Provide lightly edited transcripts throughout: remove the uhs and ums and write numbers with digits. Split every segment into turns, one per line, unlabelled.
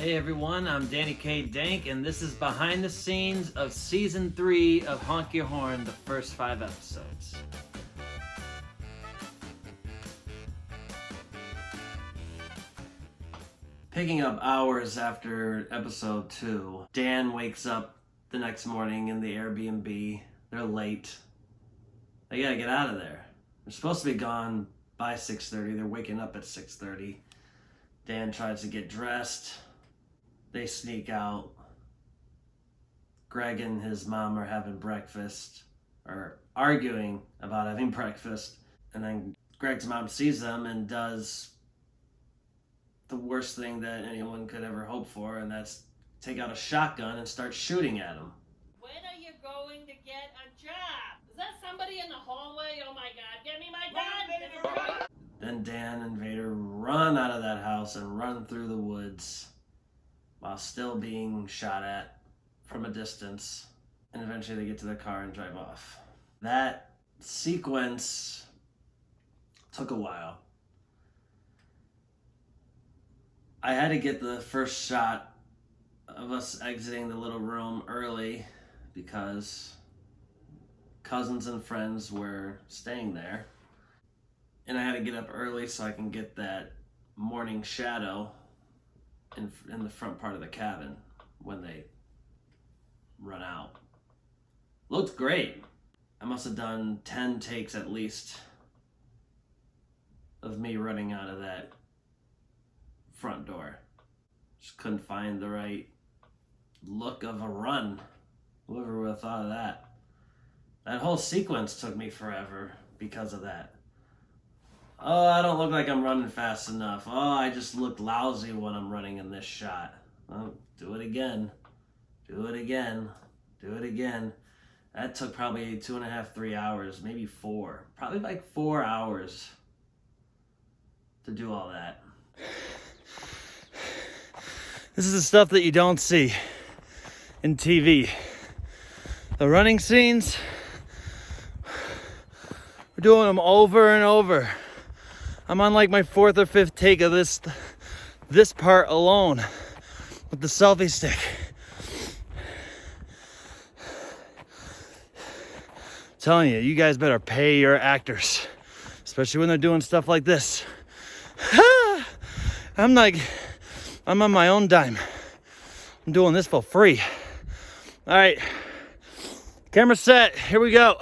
Hey everyone, I'm Danny K. Dank, and this is behind the scenes of Season 3 of Honk Your Horn, the first 5 episodes. Picking up hours after episode 2, Dan wakes up the next morning in the Airbnb. They're late. They gotta get out of there. They're supposed to be gone by 6:30. They're waking up at 6:30. Dan tries to get dressed. They sneak out. Greg and his mom are having breakfast, or arguing about having breakfast. And then Greg's mom sees them and does the worst thing that anyone could ever hope for, and that's take out a shotgun and start shooting at him.
When are you going to get a job? Is that somebody in the hallway? Oh my God, get me my gun!
Then Dan and Vader run out of that house and run through the woods while still being shot at from a distance. And eventually they get to their car and drive off. That sequence took a while. I had to get the first shot of us exiting the little room early because cousins and friends were staying there. And I had to get up early so I can get that morning shadow in the front part of the cabin when they run out. Looked great. I must have done 10 takes at least of me running out of that front door. Just couldn't find the right look of a run. Whoever would have thought of that? That whole sequence took me forever because of that. Oh, I don't look like I'm running fast enough. Oh, I just look lousy when I'm running in this shot. Well, do it again. Do it again. Do it again. That took probably 2.5, 3 hours, maybe 4. Probably like 4 hours to do all that.
This is the stuff that you don't see in TV. The running scenes, we're doing them over and over. I'm on like my 4th or 5th take of this part alone with the selfie stick. I'm telling you, you guys better pay your actors, especially when they're doing stuff like this. I'm on my own dime. I'm doing this for free. All right, camera set, here we go.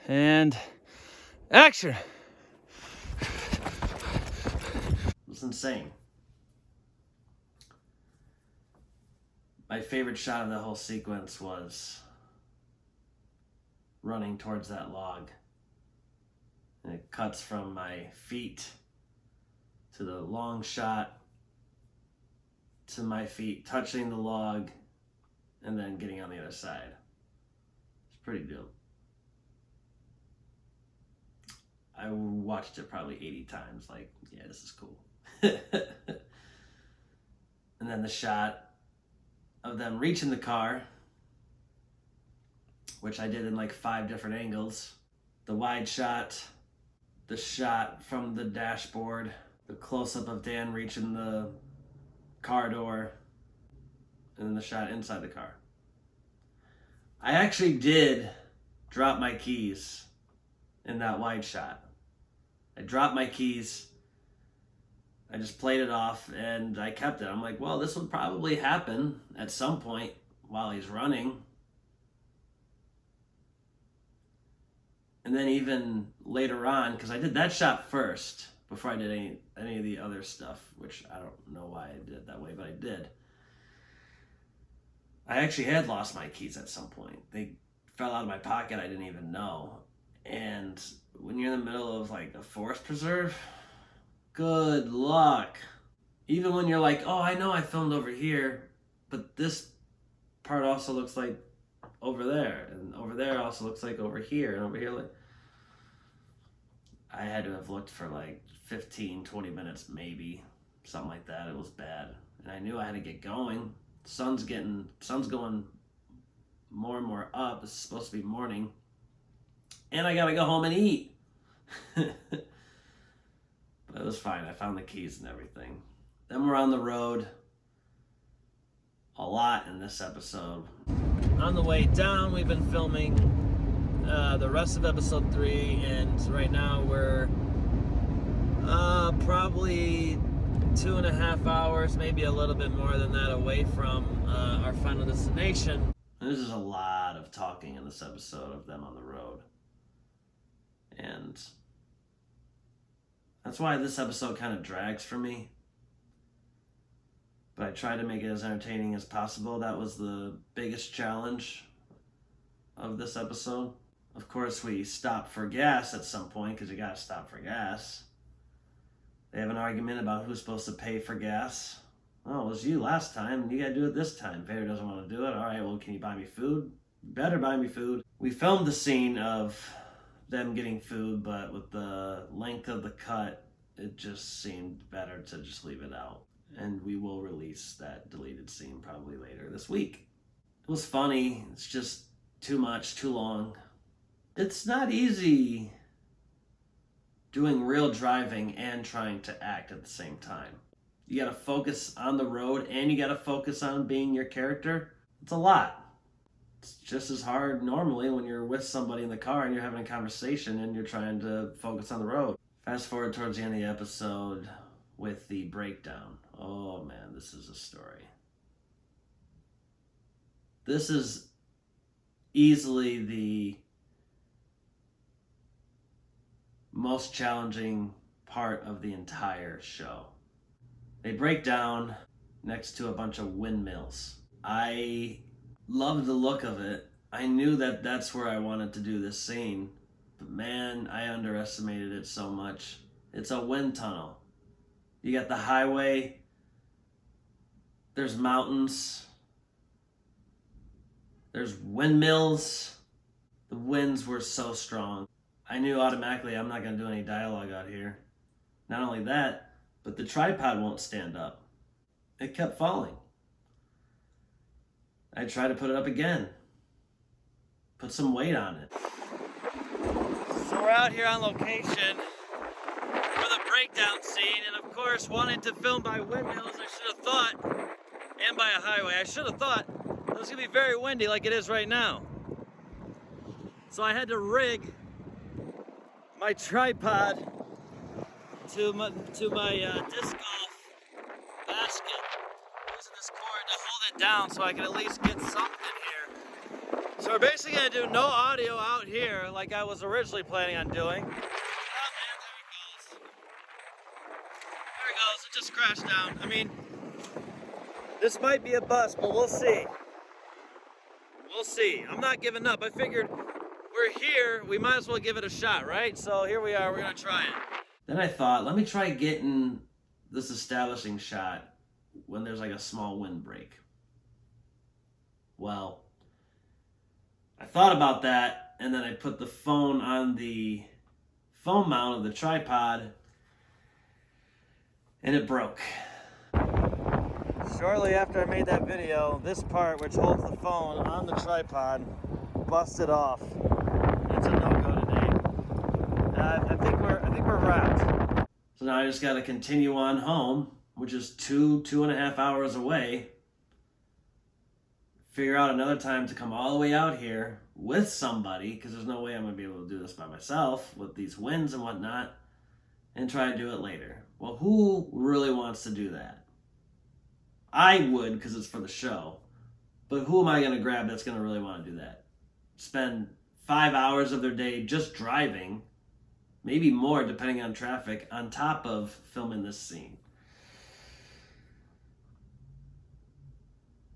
And action.
It was insane. My favorite shot of the whole sequence was running towards that log. And it cuts from my feet to the long shot to my feet touching the log and then getting on the other side. It's pretty dope. I watched it probably 80 times, like, yeah, this is cool. And then the shot of them reaching the car, which I did in like 5 different angles. The wide shot, the shot from the dashboard, the close-up of Dan reaching the car door, and then the shot inside the car. I actually did drop my keys in that wide shot. I dropped my keys. I just played it off and I kept it. I'm like, well, this would probably happen at some point while he's running. And then even later on, because I did that shot first before I did any of the other stuff, which I don't know why I did it that way, but I did. I actually had lost my keys at some point. They fell out of my pocket, I didn't even know. And when you're in the middle of like a forest preserve, good luck. Even when you're like, oh, I know I filmed over here, but this part also looks like over there, and over there also looks like over here, and over here, like, I had to have looked for like 15, 20 minutes, maybe, something like that. It was bad. And I knew I had to get going. Sun's going more and more up. It's supposed to be morning. And I gotta go home and eat. But it was fine. I found the keys and everything. Then we're on the road a lot in this episode. On the way down, we've been filming the rest of episode 3, and right now we're probably 2.5 hours, maybe a little bit more than that, away from our final destination. And there's just a lot of talking in this episode of them on the road. And that's why this episode kind of drags for me. But I try to make it as entertaining as possible. That was the biggest challenge of this episode. Of course, we stop for gas at some point, because you gotta stop for gas. They have an argument about who's supposed to pay for gas. Oh, it was you last time. You gotta do it this time. Vader doesn't want to do it. All right, well, can you buy me food? You better buy me food. We filmed the scene of them getting food, but with the length of the cut, it just seemed better to just leave it out. And we will release that deleted scene probably later this week. It was funny. It's just too much, too long. It's not easy doing real driving and trying to act at the same time. You gotta focus on the road and you gotta focus on being your character. It's a lot. It's just as hard normally when you're with somebody in the car and you're having a conversation and you're trying to focus on the road. Fast forward towards the end of the episode with the breakdown. Oh man, this is a story. This is easily the most challenging part of the entire show. They break down next to a bunch of windmills. I loved the look of it. I knew that that's where I wanted to do this scene, but man, I underestimated it so much. It's a wind tunnel. You got the highway, there's mountains, there's windmills. The winds were so strong. I knew automatically I'm not going to do any dialogue out here. Not only that, but the tripod won't stand up. It kept falling. I tried to put it up again. Put some weight on it. So we're out here on location for the breakdown scene, and of course, wanting to film by windmills, I should have thought, and by a highway, I should have thought it was going to be very windy like it is right now. So I had to rig my tripod to my disc golf basket, using this cord to hold it down so I can at least get something here. So we're basically going to do no audio out here like I was originally planning on doing. Oh man, there it goes. There it goes, it just crashed down. I mean, this might be a bust, but we'll see. We'll see. I'm not giving up. I figured we're here, we might as well give it a shot, right? So here we are, we're gonna try it. Then I thought, let me try getting this establishing shot when there's like a small windbreak. Well, I thought about that, and then I put the phone on the phone mount of the tripod, and it broke. Shortly after I made that video, this part which holds the phone on the tripod busted off. It's a no-go today. I think we're wrapped. So now I just got to continue on home, which is 2.5 hours away. Figure out another time to come all the way out here with somebody, because there's no way I'm going to be able to do this by myself with these winds and whatnot, and try to do it later. Well, who really wants to do that? I would, because it's for the show. But who am I going to grab that's going to really want to do that? Spend 5 hours of their day just driving, maybe more depending on traffic, on top of filming this scene.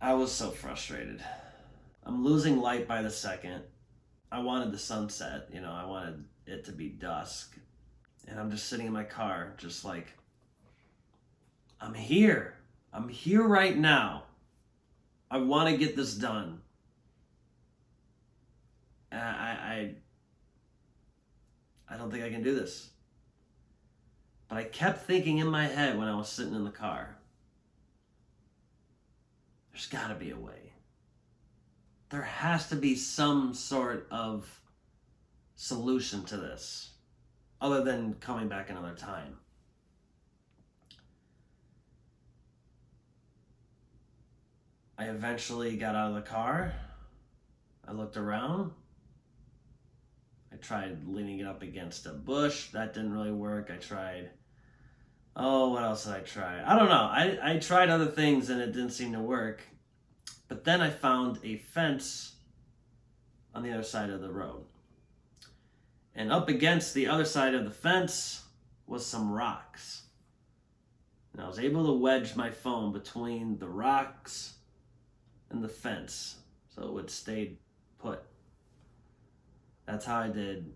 I was so frustrated. I'm losing light by the second. I wanted the sunset, I wanted it to be dusk. And I'm just sitting in my car, just like, I'm here. I'm here right now. I want to get this done. I don't think I can do this. But I kept thinking in my head when I was sitting in the car, there's got to be a way. There has to be some sort of solution to this. other than coming back another time. I eventually got out of the car. I looked around. I tried leaning it up against a bush. That didn't really work. I tried, what else did I try? I don't know. I tried other things and it didn't seem to work. But then I found a fence on the other side of the road. And up against the other side of the fence was some rocks. And I was able to wedge my phone between the rocks and the fence so it would stay put. That's how I did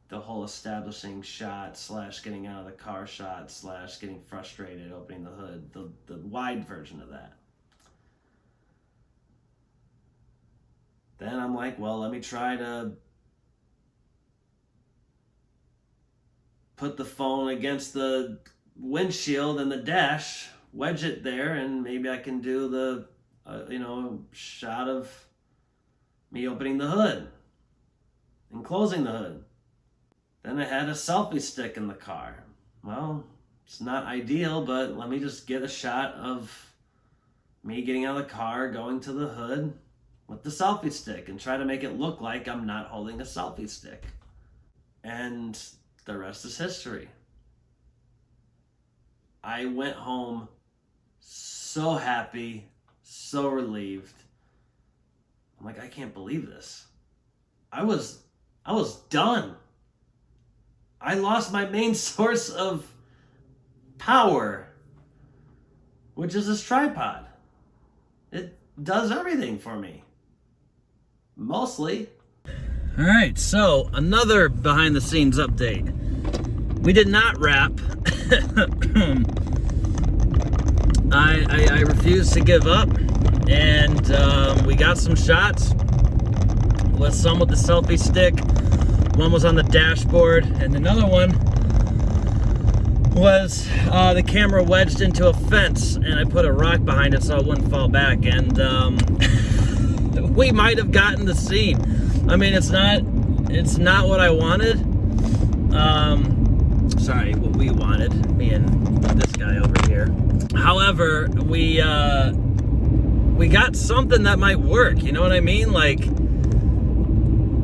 the whole establishing shot / getting out of the car shot / getting frustrated opening the hood, the wide version of that. Then I'm like, well, let me try to put the phone against the windshield and the dash, wedge it there, and maybe I can do the, shot of me opening the hood and closing the hood. Then I had a selfie stick in the car. Well, it's not ideal, but let me just get a shot of me getting out of the car, going to the hood with the selfie stick and try to make it look like I'm not holding a selfie stick. And the rest is history. I went home so happy, so relieved. I'm like, I can't believe this. I was done. I lost my main source of power, which is this tripod. It does everything for me. Mostly.
All right, so another behind the scenes update. We did not wrap. I refused to give up, and we got some shots. With some with the selfie stick. One was on the dashboard, and another one was the camera wedged into a fence, and I put a rock behind it so it wouldn't fall back. And we might have gotten the scene. I mean, it's not what I wanted. Sorry, what we wanted, me and this guy over here. However, we got something that might work. You know what I mean? Like,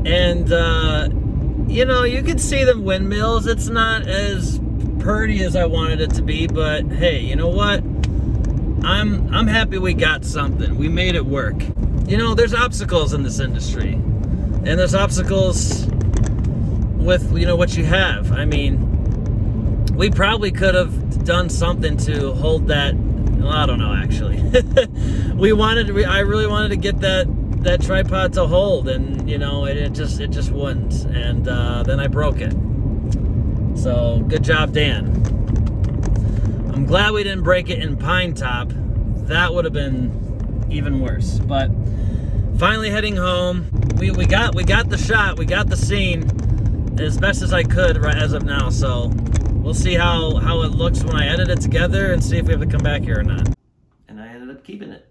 and you can see the windmills. It's not as pretty as I wanted it to be, but hey, you know what? I'm happy we got something. We made it work. There's obstacles in this industry, and there's obstacles with what you have. I mean, we probably could have done something to hold that. Well, I don't know, actually. I really wanted to get that tripod to hold, and it just wouldn't, and then I broke it. So good job, Dan. I'm glad we didn't break it in Pine Top. That would have been even worse. But finally heading home. We got the shot. We got the scene as best as I could right as of now. So we'll see how it looks when I edit it together and see if we have to come back here or not.
And I ended up keeping it.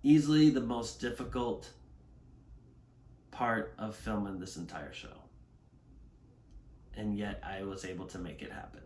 Easily the most difficult part of filming this entire show. And yet I was able to make it happen.